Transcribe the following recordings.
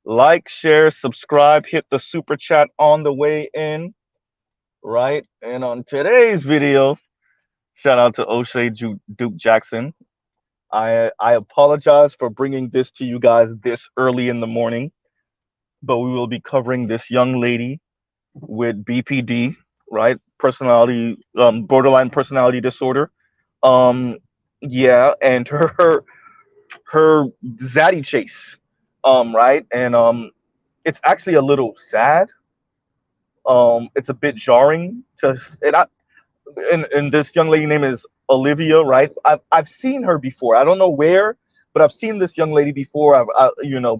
Like, share, subscribe, hit the super chat on the way in, right? And on today's video, shout out to O'Shea Duke Jackson. I apologize for bringing this to you guys this early in the morning, but we will be covering this young lady with BPD, right? Personality, borderline personality disorder. Um, yeah, and her zaddy chase, right? And it's actually a little sad. It's a bit jarring to, and this young lady name is Olivia, right? I've seen her before. I don't know where, but I've seen this young lady before.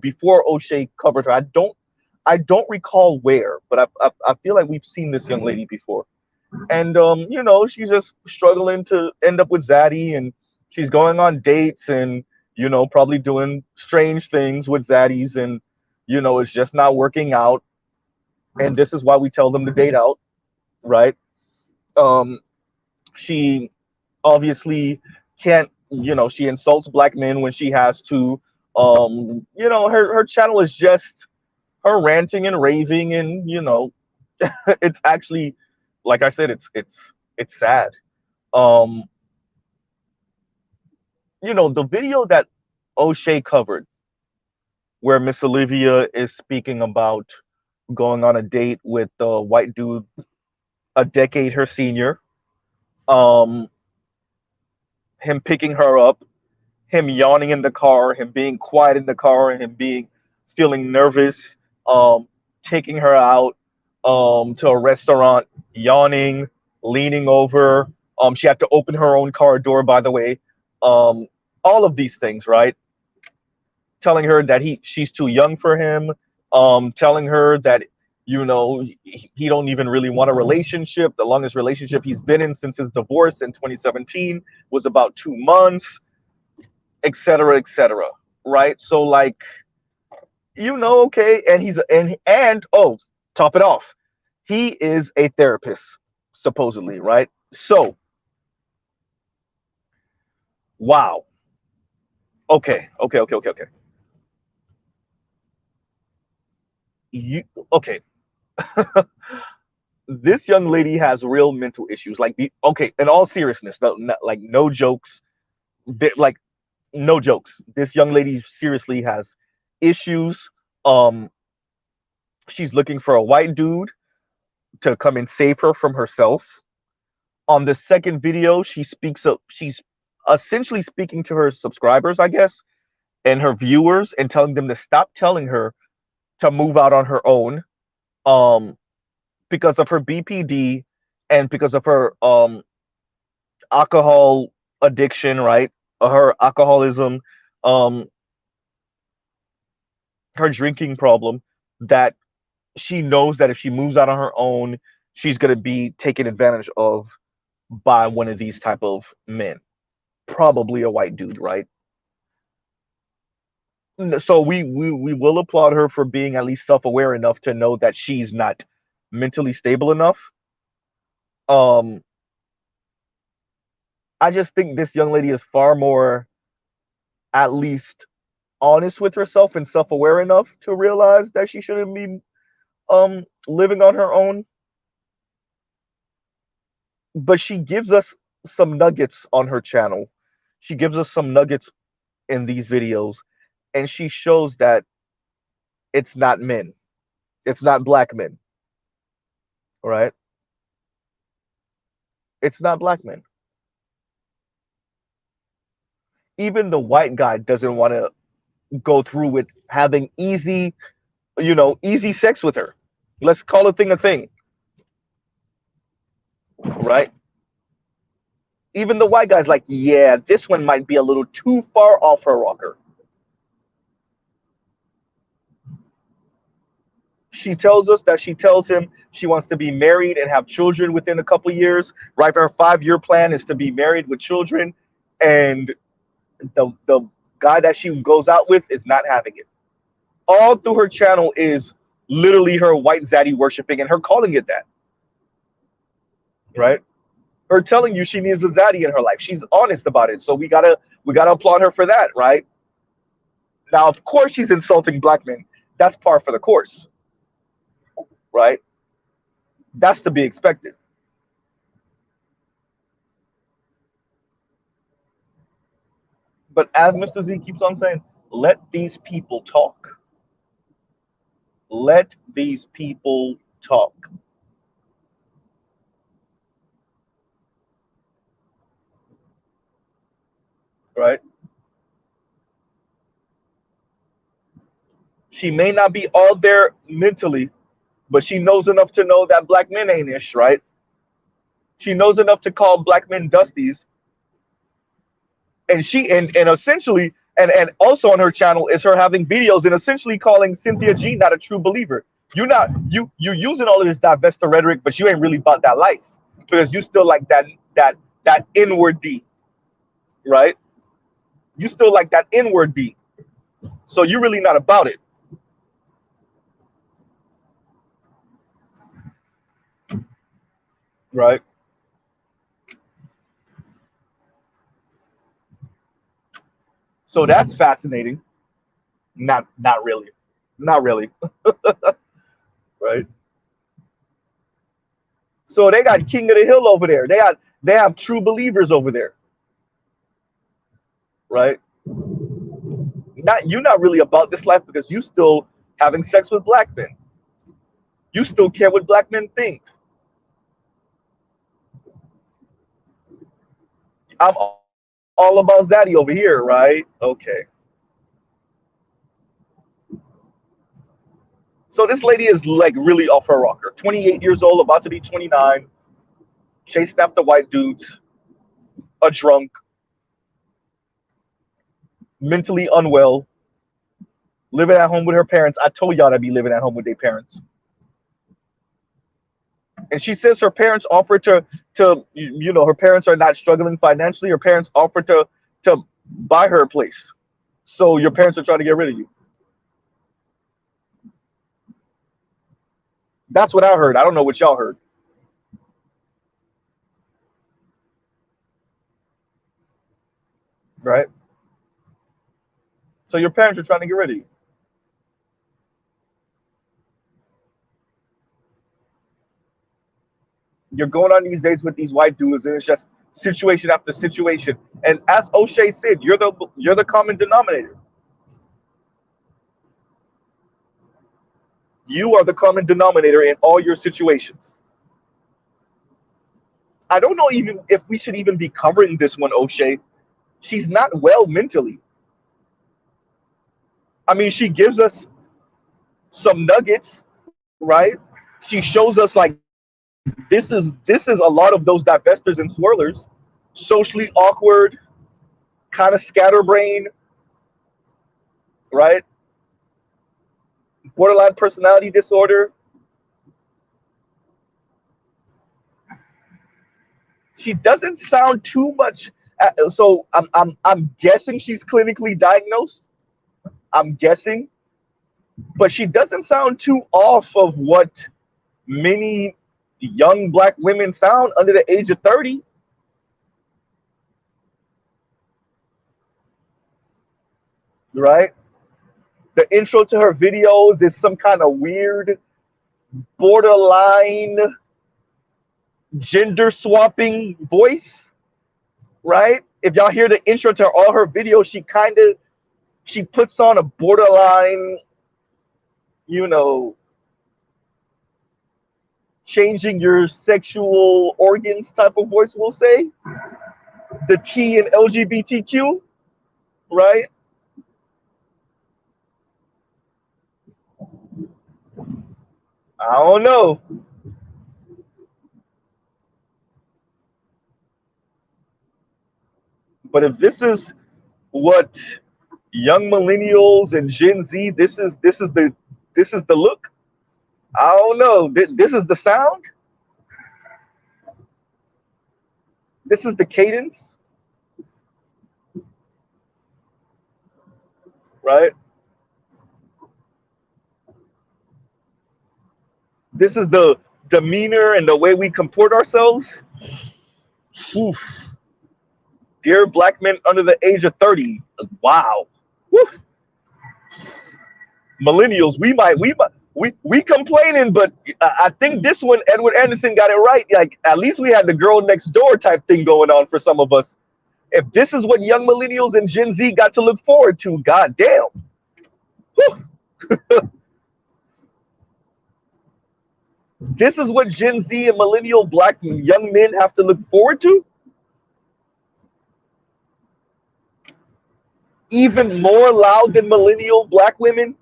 Before O'Shea covered her. I don't recall where, but I feel like we've seen this young lady before. And she's just struggling to end up with Zaddy, and she's going on dates, and probably doing strange things with Zaddies, and it's just not working out. And this is why we tell them to date out, right? Um, she obviously can't, she insults black men when she has to. Her channel is just her ranting and raving, and it's actually, like I said, it's sad. um the video that O'Shea covered, where Miss Olivia is speaking about going on a date with a white dude a decade her senior, um him picking her up, him yawning in the car, him being quiet in the car, and him being feeling nervous, um, taking her out to a restaurant, yawning, leaning over. She had to open her own car door, by the way. Um, all of these things, right? Telling her that she's too young for him. Telling her that he don't even really want a relationship. The longest relationship he's been in since his divorce in 2017 was about 2 months, etc., etc. Right? So like, okay, and oh, top it off, he is a therapist, supposedly, right? So, wow. Okay. You okay? This young lady has real mental issues. Like, okay, in all seriousness, like no jokes, like no jokes. This young lady seriously has issues. Um, she's looking for a white dude to come and save her from herself. On the second video, she's essentially speaking to her subscribers, I guess, and her viewers, and telling them to stop telling her to move out on her own, um, because of her BPD and because of her alcohol addiction, right? Her alcoholism, um, her drinking problem. That she knows that if she moves out on her own, she's gonna be taken advantage of by one of these type of men, probably a white dude, right? So we will applaud her for being at least self-aware enough to know that she's not mentally stable enough. um I just think this young lady is far more, at least, honest with herself and self-aware enough to realize that she shouldn't be living on her own. But she gives us some nuggets on her channel. She gives us some nuggets in these videos, and she shows that it's not men. It's not black men, right? It's not black men. Even the white guy doesn't want to go through with having easy sex with her. Let's call a thing a thing, right? Even the white guy's like, yeah, this one might be a little too far off her rocker. She tells us that she tells him she wants to be married and have children within a couple of years. Right, her 5-year plan is to be married with children, and the guy that she goes out with is not having it. All through her channel is literally her white zaddy worshiping and her calling it that, right? Her telling you she needs a zaddy in her life. She's honest about it, so we gotta applaud her for that, right? Now, of course, she's insulting black men. That's par for the course, right? That's to be expected. But as Mr. Z keeps on saying, let these people talk. Let these people talk. Right? She may not be all there mentally, but she knows enough to know that black men ain't ish, right? She knows enough to call black men dusties. And and essentially and also on her channel is her having videos and essentially calling Cynthia G not a true believer. You using all of this divestor rhetoric, but you ain't really about that life because you still like that inward D, right? You still like that inward D. So you're really not about it, right? So that's fascinating. Not really. Not really. Right? So they got King of the Hill over there. They have true believers over there, right? Not you're not really about this life because you still having sex with black men. You still care what black men think. I'm all about Zaddy over here, right? Okay. So this lady is like really off her rocker. 28 years old, about to be 29, chasing after white dudes, a drunk, mentally unwell, living at home with her parents. I told y'all to be living at home with their parents. And she says her parents offered to her parents are not struggling financially. Her parents offered to buy her a place. So your parents are trying to get rid of you. That's what I heard. I don't know what y'all heard. Right? So your parents are trying to get rid of you. You're going on these dates with these white dudes, and it's just situation after situation. And as O'Shea said, you're the common denominator. You are the common denominator in all your situations. I don't know even if we should even be covering this one, O'Shea. She's not well mentally. I mean, she gives us some nuggets, right? She shows us like this is a lot of those divestors and swirlers, socially awkward, kind of scatterbrain, right? Borderline personality disorder. She doesn't sound too much. So I'm guessing she's clinically diagnosed. I'm guessing, but she doesn't sound too off of what many young black women sound under the age of 30. Right? The intro to her videos is some kind of weird, borderline gender swapping voice, right? If y'all hear the intro to all her videos, she puts on a borderline, you know, changing your sexual organs type of voice, we'll say. The T in LGBTQ, right? I don't know. But if this is what young millennials and Gen Z, this is the look. I don't know. This is the sound. This is the cadence, right? This is the demeanor and the way we comport ourselves. Oof. Dear black men under the age of 30. Wow. Woo. Millennials, we complaining, but I think this one, Edward Anderson got it right. Like at least we had the girl next door type thing going on for some of us. If this is what young millennials and Gen Z got to look forward to, god damn. Whew. This is what Gen Z and millennial black young men have to look forward to. Even more loud than millennial black women,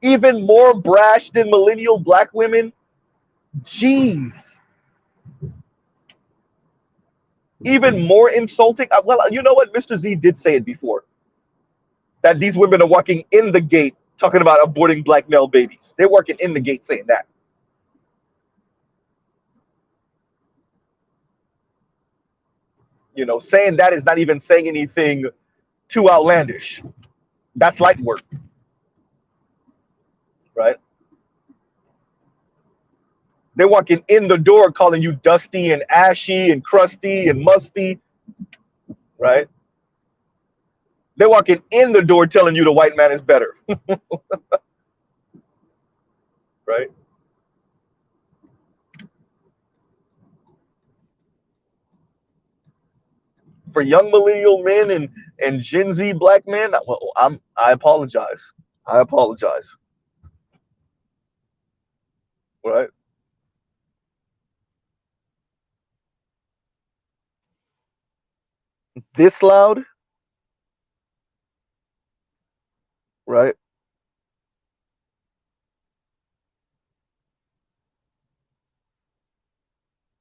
even more brash than millennial black women. Jeez. Even more insulting. Well, you know what? Mr. Z did say it before that these women are walking in the gate talking about aborting black male babies. They're working in the gate saying that. You know, saying that is not even saying anything too outlandish. That's light work, right? They're walking in the door calling you dusty and ashy and crusty and musty, right? They're walking in the door telling you the white man is better, right? For young millennial men and Gen Z black men, well, I apologize. I apologize, right? This loud, right?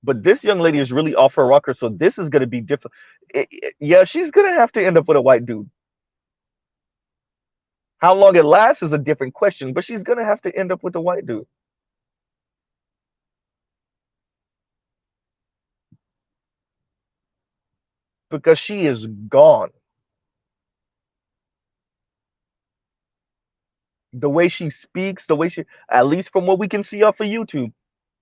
But this young lady is really off her rocker, so this is gonna be different. Yeah, she's gonna have to end up with a white dude. How long it lasts is a different question, but she's gonna have to end up with a white dude because she is gone. The way she speaks, the way she, at least from what we can see off of YouTube.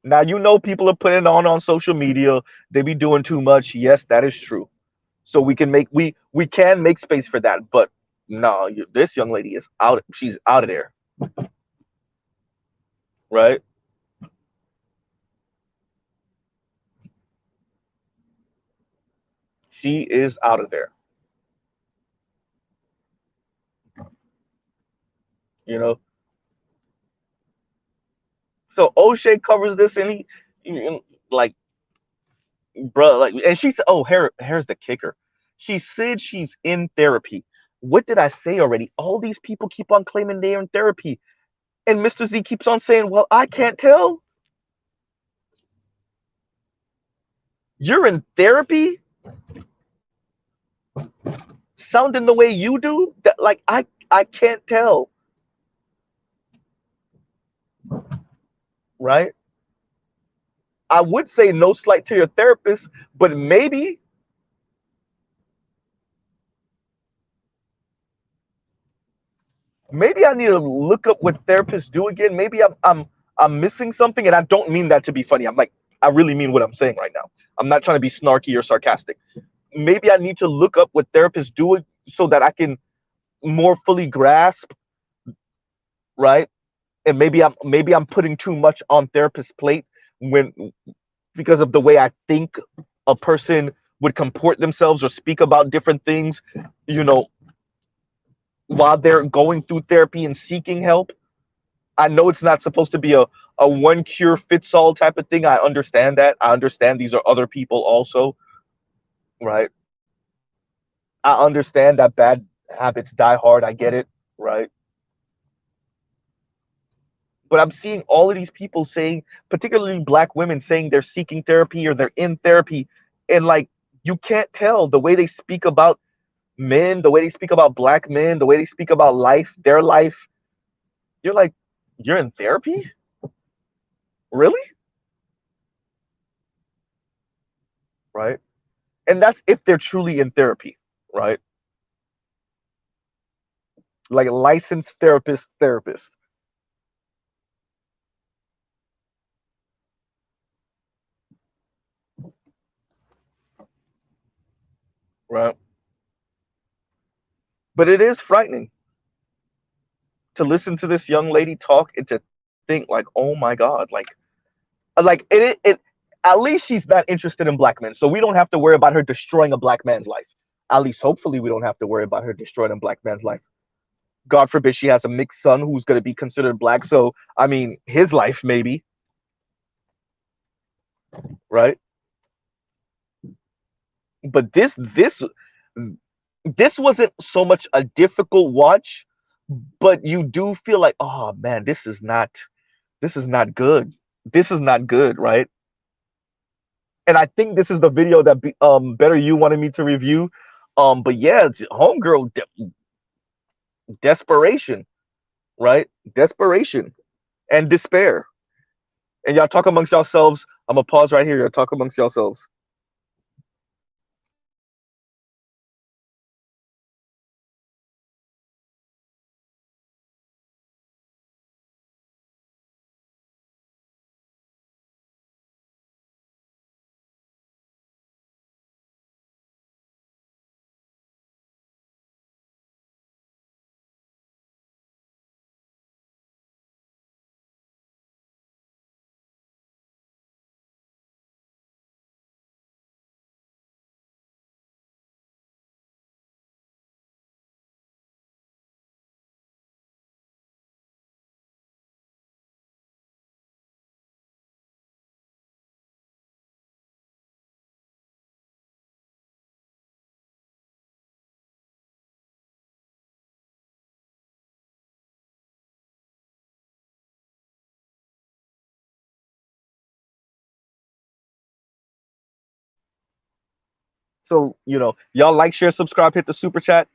Now you know people are putting on social media. They be doing too much. Yes, that is true. So we can make space for that. But no, this young lady is out. She's out of there, right? She is out of there. You know. So O'Shea covers this and like, bro, like, and she said, oh, here's the kicker. She said she's in therapy. What did I say already? All these people keep on claiming they're in therapy, and Mr. Z keeps on saying, well, I can't tell. You're in therapy, sounding the way you do. That like I can't tell, right? I would say no slight to your therapist, but maybe I need to look up what therapists do again. Maybe I'm missing something, and I don't mean that to be funny. I'm like, I really mean what I'm saying right now. I'm not trying to be snarky or sarcastic. Maybe I need to look up what therapists do so that I can more fully grasp, right? And maybe I'm putting too much on therapist's plate when because of the way I think a person would comport themselves or speak about different things, you know, while they're going through therapy and seeking help. I know it's not supposed to be a one cure fits all type of thing. I understand that. I understand these are other people also, right? I understand that bad habits die hard. I get it, right? But I'm seeing all of these people saying, particularly black women, saying they're seeking therapy or they're in therapy. And like, you can't tell the way they speak about men, the way they speak about black men, the way they speak about life, their life. You're like, you're in therapy? Really? Right? And that's if they're truly in therapy, right? Like licensed therapist, right? But it is frightening to listen to this young lady talk and to think like, oh my God, it at least she's not interested in black men, so we don't have to worry about her destroying a black man's life. At least hopefully we don't have to worry about her destroying a black man's life. God forbid she has a mixed son who's going to be considered black, so I mean his life maybe, right? But this wasn't so much a difficult watch, but you do feel like, oh man, this is not good. This is not good, right? And I think this is the video that better you wanted me to review. But yeah, homegirl desperation, right? Desperation and despair. And y'all talk amongst yourselves. I'm gonna pause right here. Y'all talk amongst yourselves. So y'all like, share, subscribe, hit the super chat.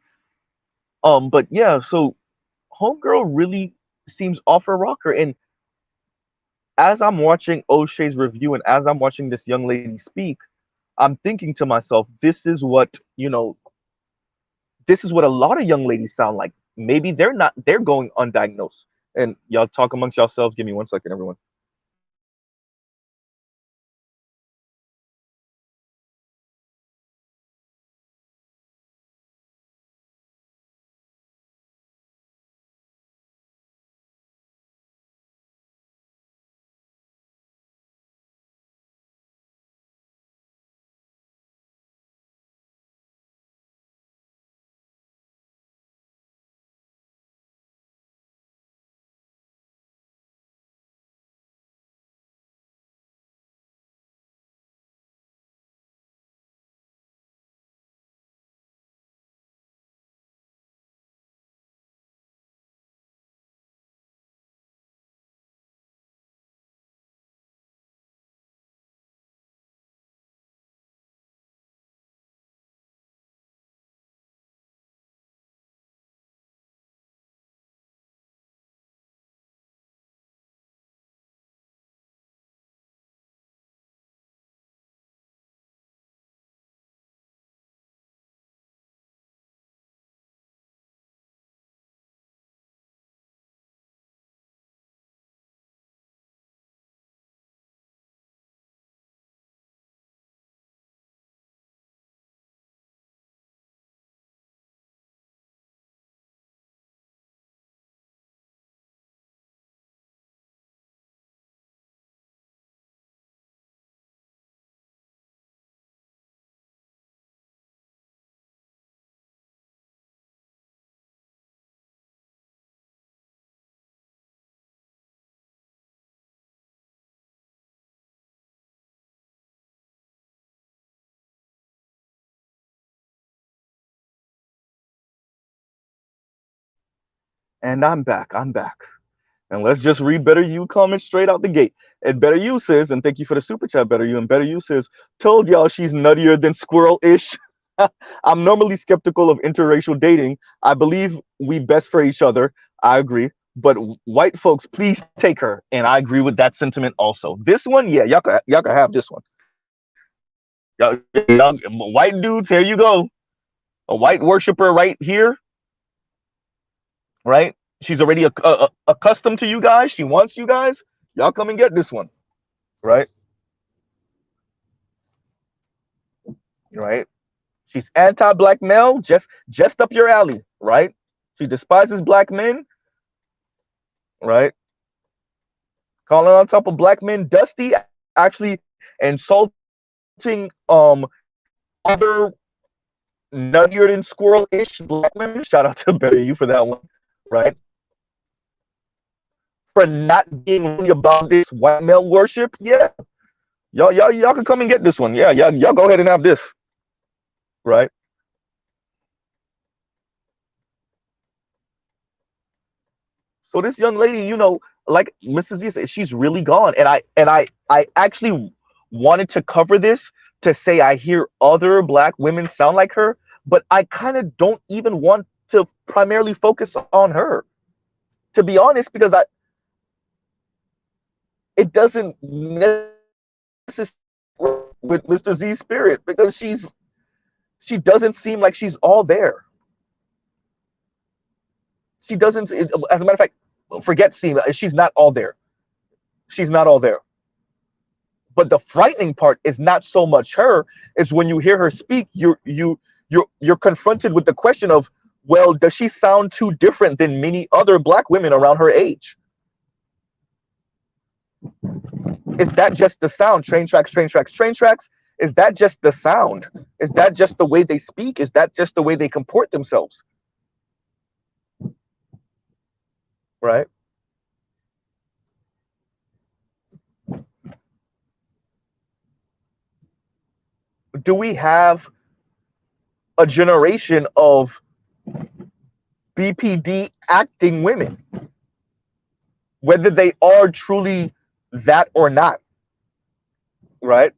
But yeah, so homegirl really seems off her rocker, and as I'm watching O'Shea's review and as I'm watching this young lady speak, I'm thinking to myself, this is what a lot of young ladies sound like. Maybe they're going undiagnosed. And y'all talk amongst yourselves. Give me 1 second, everyone. And I'm back. I'm back. And let's just read Better You comments straight out the gate. And Better You says, and thank you for the super chat, Better You. And Better You says, told y'all she's nuttier than squirrel-ish. I'm normally skeptical of interracial dating. I believe we best for each other. I agree. But white folks, please take her. And I agree with that sentiment also. This one, yeah, y'all can have this one. Y'all, white dudes, here you go. A white worshiper right here, right? She's already accustomed to you guys. She wants you guys. Y'all come and get this one, right? Right? She's anti-black male, just up your alley, right? She despises black men. right? Calling on top of black men, Dusty actually insulting other nuttier than squirrel-ish black women. Shout out to Better You for that one, right? For not being really about this white male worship. Yeah, y'all can come and get this one. Yeah, y'all go ahead and have this, right? So this young lady, like Mr. Z said, she's really gone. And I actually wanted to cover this to say I hear other black women sound like her, but I kind of don't even want to primarily focus on her, to be honest, because it doesn't necessarily work with Mr. Z's spirit because she doesn't seem like she's all there. She doesn't. As a matter of fact, forget seem. She's not all there. She's not all there. But the frightening part is not so much her. It's when you hear her speak, you're confronted with the question of, well, does she sound too different than many other black women around her age? Is that just the sound? Train tracks, train tracks, train tracks. Is that just the sound? Is that just the way they speak? Is that just the way they comport themselves? Right? Do we have a generation of BPD acting women, whether they are truly that or not, right?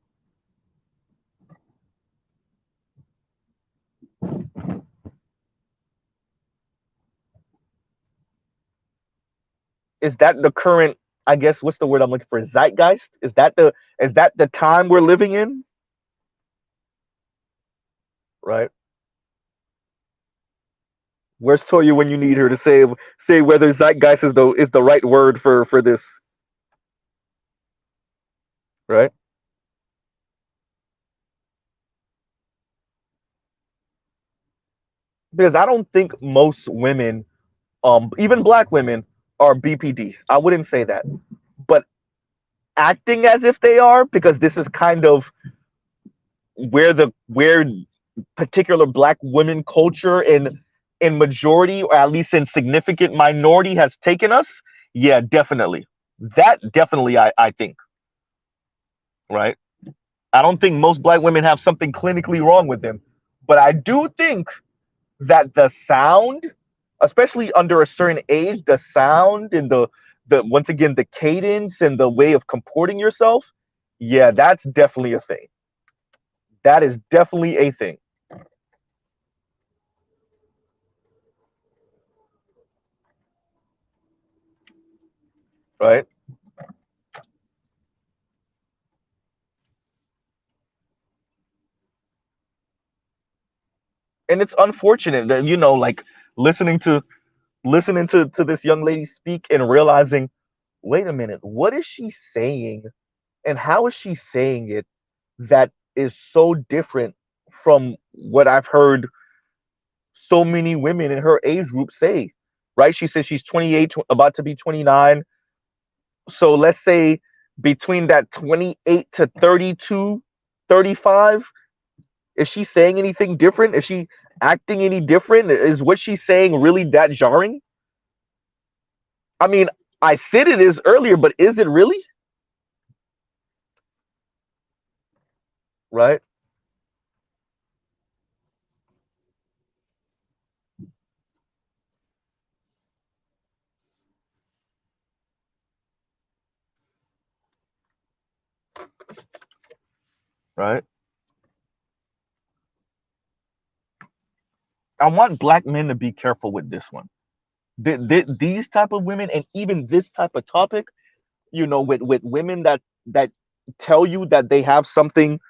Is that the current, I guess, what's the word I'm looking for? Zeitgeist? Is that the time we're living in? Right? Where's Toya when you need her to say whether zeitgeist is the right word for this, right? Because I don't think most women, even black women, are BPD. I wouldn't say that, but acting as if they are, because this is kind of where particular black women culture in majority, or at least in significant minority, has taken us. Yeah, definitely. That definitely, I think, right? I don't think most black women have something clinically wrong with them, but I do think that the sound, especially under a certain age, the sound and the once again the cadence and the way of comporting yourself, yeah, that's definitely a thing. That is definitely a thing, right? And it's unfortunate that, like, listening to this young lady speak and realizing, wait a minute, what is she saying and how is she saying it that is so different from what I've heard so many women in her age group say, right? She says she's 28, about to be 29. So let's say between that 28 to 32, 35, is she saying anything different? Is she acting any different? Is what she's saying really that jarring? I mean, I said it is earlier, but is it really? Right? Right? I want black men to be careful with this one. These type of women, and even this type of topic, with women that tell you that they have something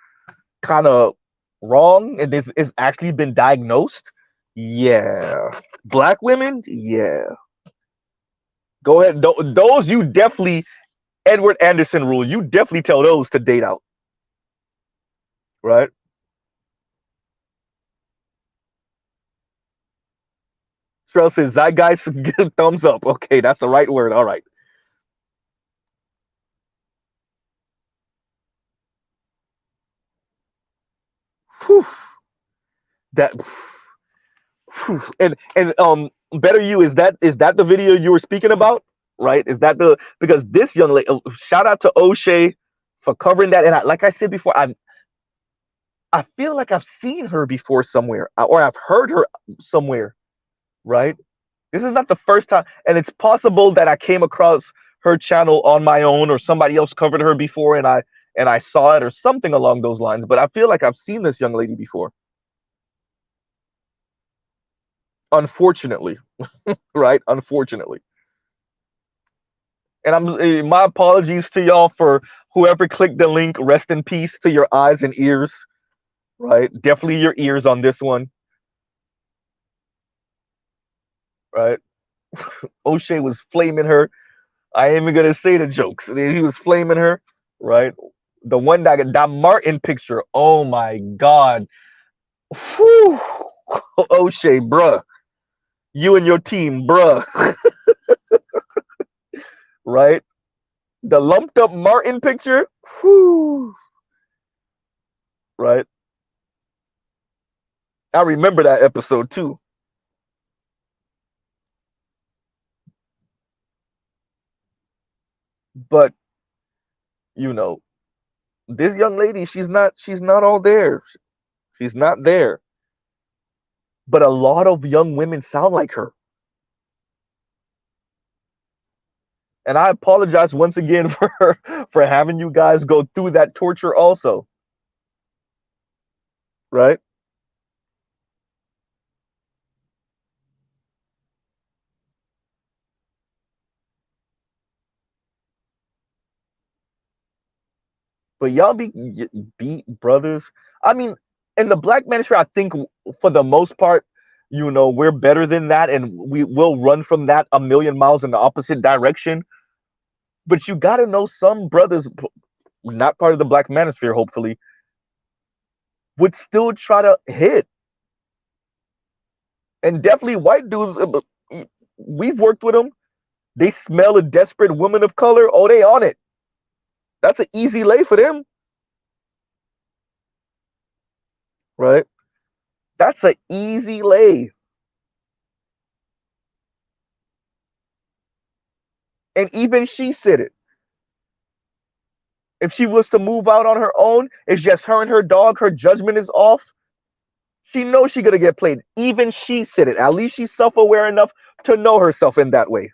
kind of wrong and this is actually been diagnosed. Yeah, black women. Yeah, go ahead. Those you definitely, Edward Anderson rule. You definitely tell those to date out, right? Trail says Zeitgeist, thumbs up. Okay, that's the right word. All right. Whew. That and better you, is that the video you were speaking about, right? Is that the, because this young lady, shout out to O'Shea for covering that. And like I said before, I feel like I've seen her before somewhere, or I've heard her somewhere, right? This is not the first time, and it's possible that I came across her channel on my own, or somebody else covered her before, and I saw it, or something along those lines. But I feel like I've seen this young lady before, unfortunately, right? Unfortunately. And my apologies to y'all for whoever clicked the link. Rest in peace to your eyes and ears, right? Definitely your ears on this one, right? O'Shea was flaming her. I ain't even gonna say the jokes. He was flaming her, right? The one that Martin picture. Oh my God. Whew. O'Shea, bruh. You and your team, bruh. Right? The lumped up Martin picture. Whew. Right? I remember that episode too. But you know, this young lady, she's not all there. She's not there. But a lot of young women sound like her. And I apologize once again for having you guys go through that torture also, right? But y'all be brothers. I mean, in the Black Manosphere, I think for the most part, we're better than that, and we will run from that a million miles in the opposite direction. But you got to know, some brothers, not part of the Black Manosphere, hopefully, would still try to hit. And definitely white dudes, we've worked with them. They smell a desperate woman of color. Oh, they on it. That's an easy lay for them, right? That's an easy lay. And even she said it. If she was to move out on her own, it's just her and her dog, her judgment is off. She knows she's gonna get played. Even she said it. At least she's self-aware enough to know herself in that way.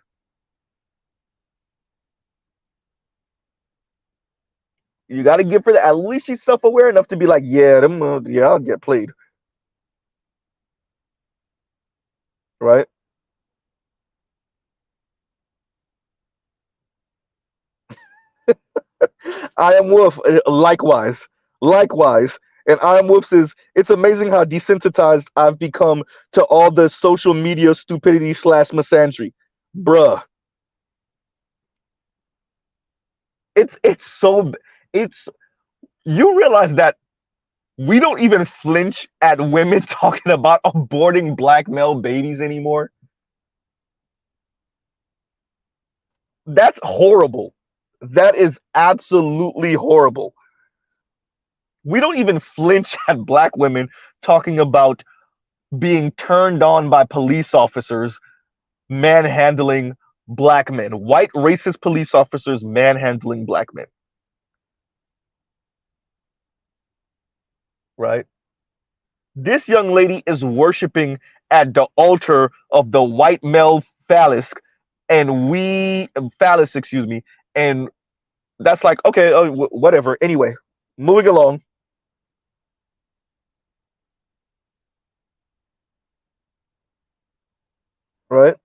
You got to give her that. At least she's self-aware enough to be like, yeah, I'll get played, right? I am Wolf, likewise. And I am Wolf says, it's amazing how desensitized I've become to all the social media stupidity / misandry, bruh. It's so it's you realize that we don't even flinch at women talking about aborting black male babies anymore. That's horrible. That is absolutely horrible. We don't even flinch at black women talking about being turned on by police officers manhandling black men, white racist police officers manhandling black men, right? This young lady is worshiping at the altar of the white male phallus, and phallus, excuse me, and that's like, okay, whatever. Anyway, moving along, right?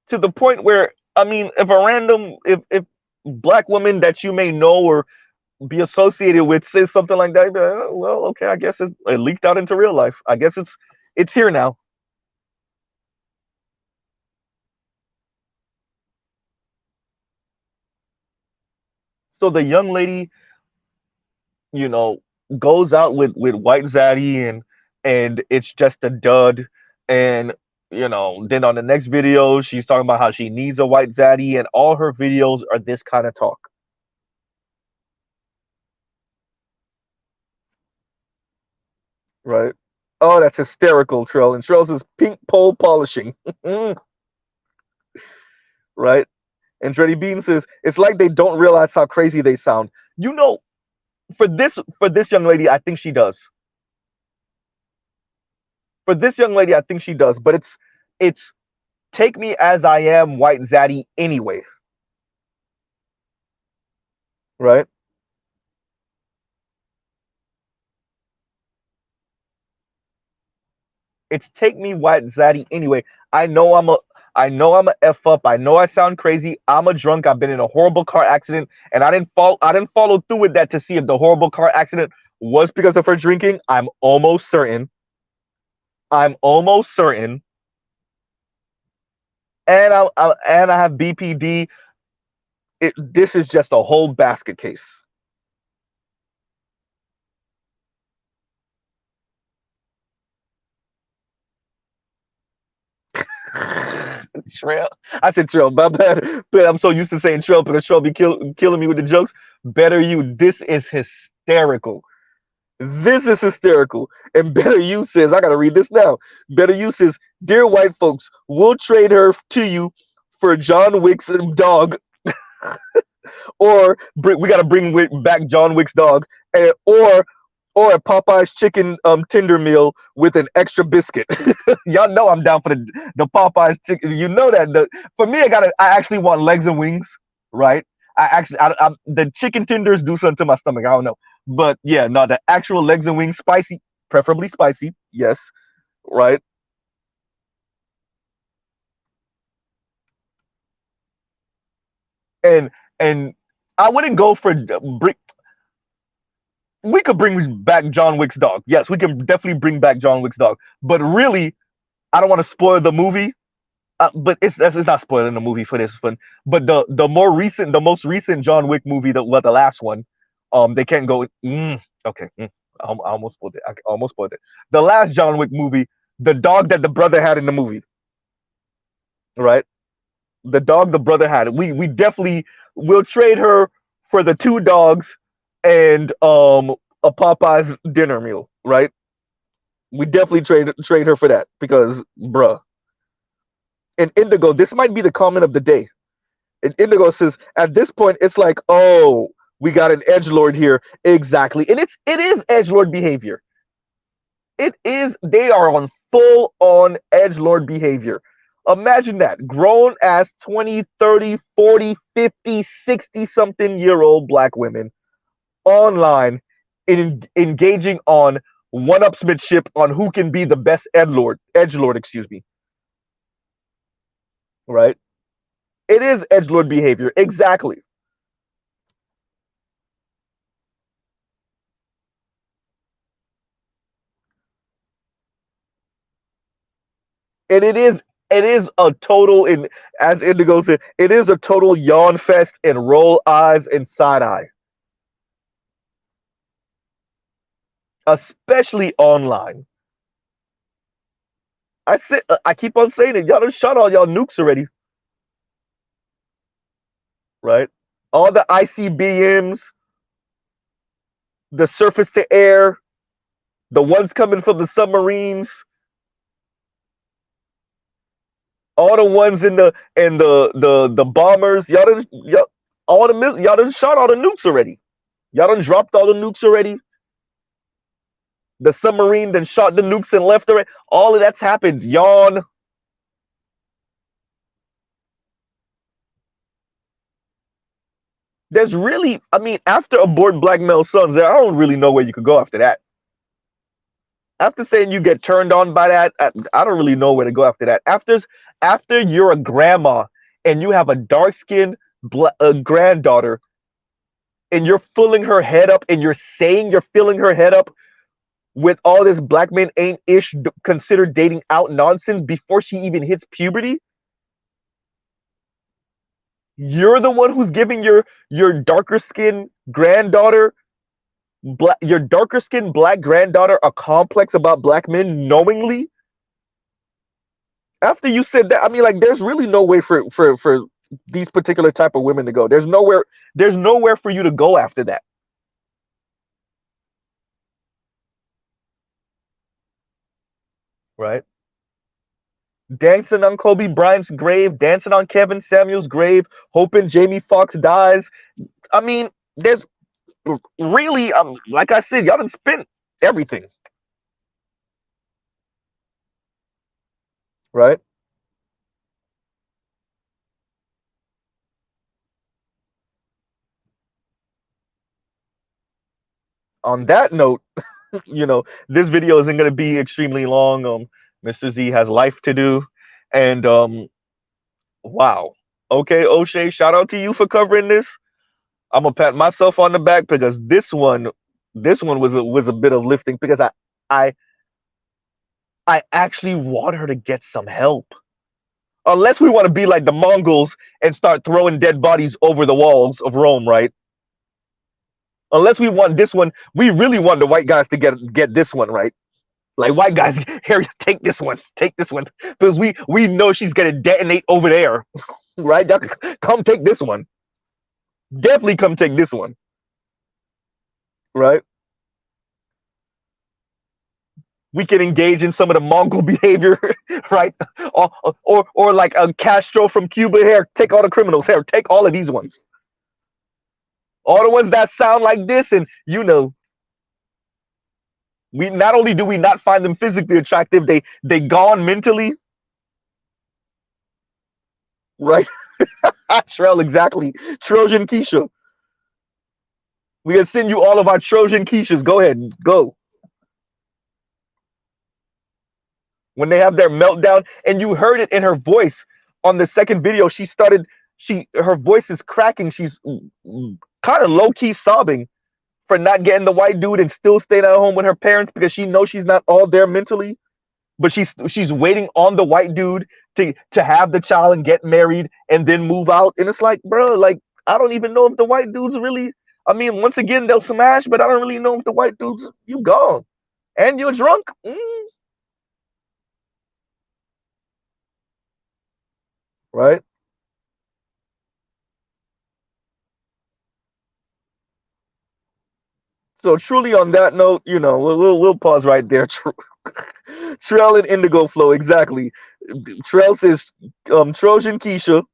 To the point where, I mean, if black woman that you may know or be associated with says something like that, well, okay, I guess it leaked out into real life. I guess it's here now. So the young lady, you know, goes out with White Zaddy, and it's just a dud. And then on the next video, she's talking about how she needs a White Zaddy, and all her videos are this kind of talk. Right? Oh, that's hysterical, Trill. And Trill says pink pole polishing. Right? And Dreddy Bean says it's like they don't realize how crazy they sound. You know, for this young lady, I think she does. For this young lady, I think she does. But it's take me as I am, White Zaddy, anyway. Right? It's take me, White Zaddy, anyway. I know I'm a f up. I know I sound crazy. I'm a drunk. I've been in a horrible car accident, and I didn't follow through with that to see if the horrible car accident was because of her drinking. I'm almost certain. I'm almost certain. And I have BPD. This is just a whole basket case. Trail. I said trail, my bad. But I'm so used to saying trail because trail be killing me with the jokes. Better you. This is hysterical. This is hysterical. And Better You says, I gotta read this now. Better You says, dear white folks, we'll trade her to you for John Wick's dog, or we gotta bring back John Wick's dog, or a Popeye's chicken tender meal with an extra biscuit. Y'all know I'm down for the Popeye's chicken. You know that. For me, I actually want legs and wings, right? The chicken tenders do something to my stomach. I don't know, but yeah, no, the actual legs and wings, spicy, preferably spicy. Yes, right. And and I wouldn't go for we could bring back John Wick's dog. Yes, we can definitely bring back John Wick's dog. But really, I don't want to spoil the movie. But it's not spoiling the movie for this one. But the most recent John Wick movie, the last one, they can't go. Okay, I almost spoiled it. I almost spoiled it. The last John Wick movie, the dog that the brother had in the movie, right? The dog the brother had. We definitely will trade her for the two dogs and a Popeye's dinner meal, right? We definitely trade her for that because, bruh. And Indigo, this might be the comment of the day. And Indigo says, at this point, it's like, oh, we got an edgelord here, exactly, and it is edgelord behavior. It is. They are on full on edgelord behavior. Imagine that, grown as 20, 30, 40, 50, 60 something year old black women online engaging on one-upsmanship on who can be the best edgelord, excuse me. Right? It is edgelord behavior, exactly. And it is a total, in as Indigo said, it is a total yawn fest and roll eyes and side eye. Especially online. I keep on saying it. Y'all done shot all y'all nukes already. Right? All the ICBMs, the surface to air, the ones coming from the submarines, all the ones in the bombers. Y'all done shot all the nukes already. Y'all done dropped all the nukes already. The submarine then shot the nukes and left already. All of that's happened. Yawn. There's really, I mean, after abort black male sons, I don't really know where you could go after that. After saying you get turned on by that, I don't really know where to go after that. After you're a grandma and you have a dark skinned granddaughter and you're filling her head up and you're saying you're filling her head up with all this black men ain't ish considered dating out nonsense before she even hits puberty. You're the one who's giving your darker skinned granddaughter your darker skinned black granddaughter a complex about black men knowingly. After you said that, I mean, like, there's really no way for these particular type of women to go. There's nowhere for you to go after that, right? Dancing on Kobe Bryant's grave, dancing on Kevin Samuels' grave, hoping Jamie Foxx dies. I mean, there's really, like I said, y'all done spent everything, right? On that note, this video isn't going to be extremely long. Mr. Z has life to do, and wow. Okay, O'Shea, shout out to you for covering this. I'm gonna pat myself on the back because this one was a bit of lifting because I I actually want her to get some help. Unless we want to be like the Mongols and start throwing dead bodies over the walls of Rome, right? Unless we want this one, we really want the white guys to get this one right. Like, white guys, here, take this one, because we know she's gonna detonate over there, right? Y'all come take this one. Definitely come take this one, right? We can engage in some of the Mongol behavior, right? Or like a Castro from Cuba. Here, take all the criminals. Here, take all of these ones. All the ones that sound like this, and we not only do we not find them physically attractive, they gone mentally, right? Trell, exactly. Trojan Keisha. We can send you all of our Trojan Keishas. Go ahead, go. When they have their meltdown, and you heard it in her voice on the second video, her voice is cracking. She's kind of low key sobbing for not getting the white dude and still staying at home with her parents because she knows she's not all there mentally, but she's waiting on the white dude to have the child and get married and then move out. And it's like, bro, like, I don't even know if the white dude's really. I mean, once again, they'll smash, but I don't really know if the white dude's you gone and you're drunk. Right. So truly, on that note, we'll pause right there. Trell and Indigo Flow, exactly. Trell says, Trojan Keisha.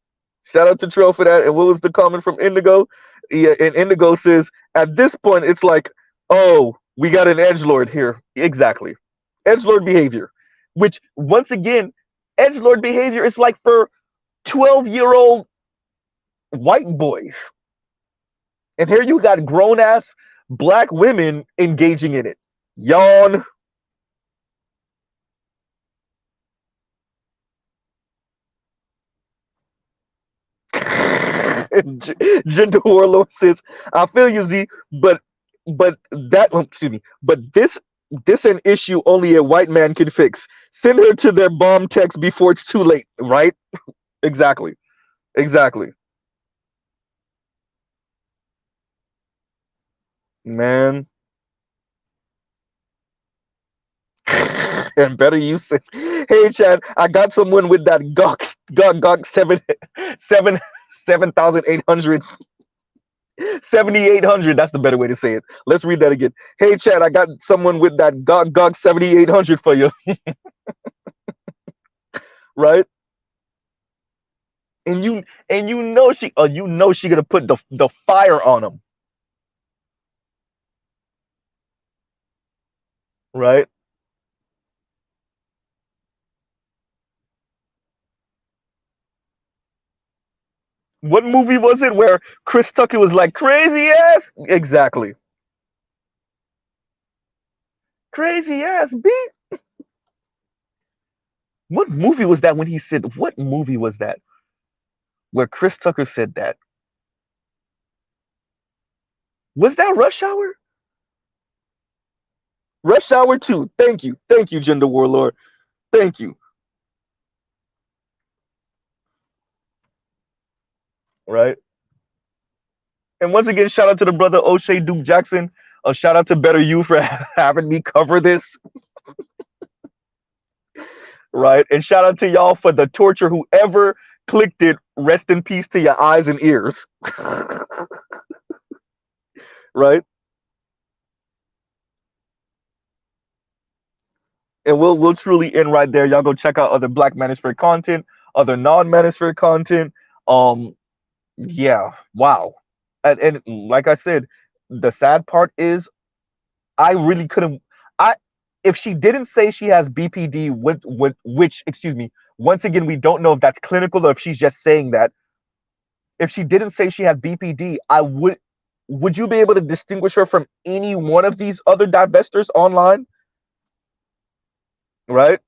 Shout out to Trell for that. And what was the comment from Indigo? Yeah, and Indigo says, at this point, it's like, oh, we got an edgelord here. Exactly, edgelord behavior. Which, once again, edgelord behavior is like for 12-year-old white boys. And here you got grown ass black women engaging in it. Yawn. Gentle Warlord says, I feel you, Z, but that excuse me, but this an issue only a white man can fix. Send her to their bomb text before it's too late, right? Exactly. Exactly. Man. And better you says, hey Chad, I got someone with that gok 7,800 7,800. That's the better way to say it. Let's read that again. Hey Chad, I got someone with that gok 7,800 for you. Right? And you know she gonna put the fire on him. Right? What movie was it where Chris Tucker was like crazy ass? Exactly. Crazy ass beat. What movie was that when he said what movie was that? Where Chris Tucker said that? Was that Rush Hour? Rush Hour 2. Thank you. Thank you, Gender Warlord. Thank you. right? And once again, shout out to the brother O'Shea Duke Jackson. A shout out to Better You for having me cover this, right? And shout out to y'all for the torture. Whoever clicked it, rest in peace to your eyes and ears, right? And we'll truly end right there. Y'all go check out other Black Manosphere content, other non-Manosphere content. Um, yeah, wow. And like I said, the sad part is I really couldn't. I If she didn't say she has BPD, which excuse me, once again we don't know if that's clinical or if she's just saying that. If she didn't say she had BPD, I would. Would you be able to distinguish her from any one of these other divestors online? Right?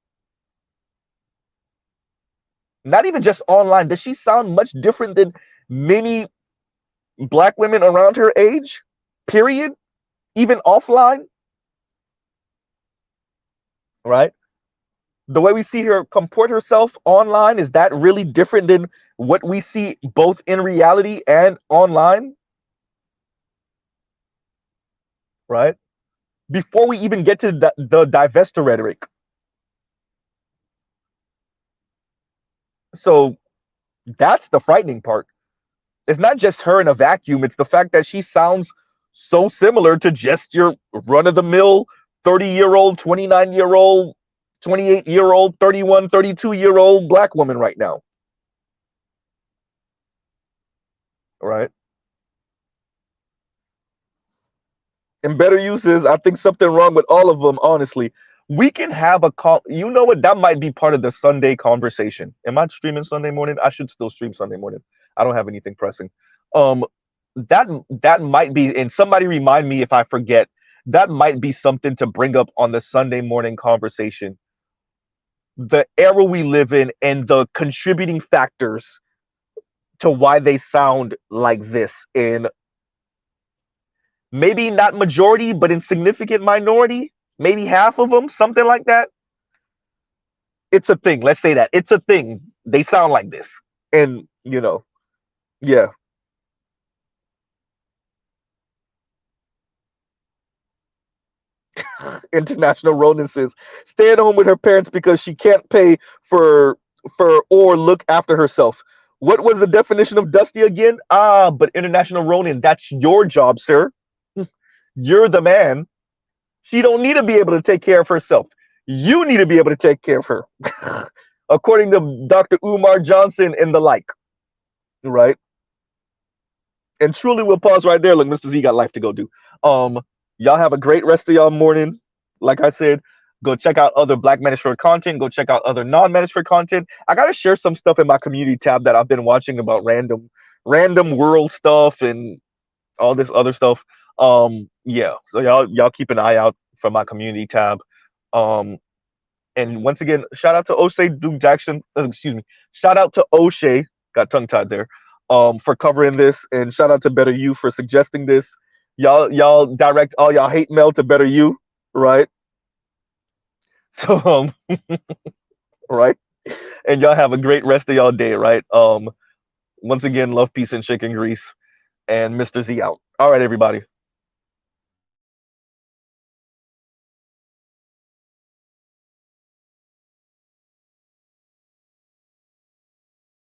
Not even just online. Does she sound much different than many Black women around her age? Period. Even offline, right? The way we see her comport herself online, is that really different than what we see both in reality and online? Right? Before we even get to the divestor rhetoric. So that's the frightening part. It's not just her in a vacuum, it's the fact that she sounds so similar to just your run-of-the-mill 30-year-old, 29-year-old, 28-year-old, 31, 32-year-old Black woman right now. Right? And better uses, I think something wrong with all of them, honestly. We can have a call. You know what? That might be part of the Sunday conversation. Am I streaming Sunday morning? I should still stream Sunday morning. I don't have anything pressing. Um, that might be, and somebody remind me if I forget. That might be something to bring up on the Sunday morning conversation. The era we live in and the contributing factors to why they sound like this in maybe not majority, but in significant minority, maybe half of them, something like that. It's a thing. Let's say that it's a thing. They sound like this, and yeah. International Ronan says, stay at home with her parents because she can't pay for or look after herself. What was the definition of Dusty again? Ah, but International Ronin, that's your job, sir. You're the man. She don't need to be able to take care of herself. You need to be able to take care of her. According to Dr. Umar Johnson and the like. Right? And truly we'll pause right there. Look, Mr. Z got life to go do. Y'all have a great rest of y'all morning. Like I said, go check out other Black Manosphere content. Go check out other non-Manosphere content. I gotta share some stuff in my community tab that I've been watching about random world stuff and all this other stuff. Yeah. So y'all keep an eye out for my community tab. And once again, shout out to O'Shea Duke Jackson. Excuse me. Shout out to O'Shea. Got tongue tied there. For covering this, and shout out to Better You for suggesting this. Y'all direct all y'all hate mail to Better You, right? So right, and y'all have a great rest of y'all day, right? Once again, love, peace, and chicken grease, and Mr. Z out. All right, everybody.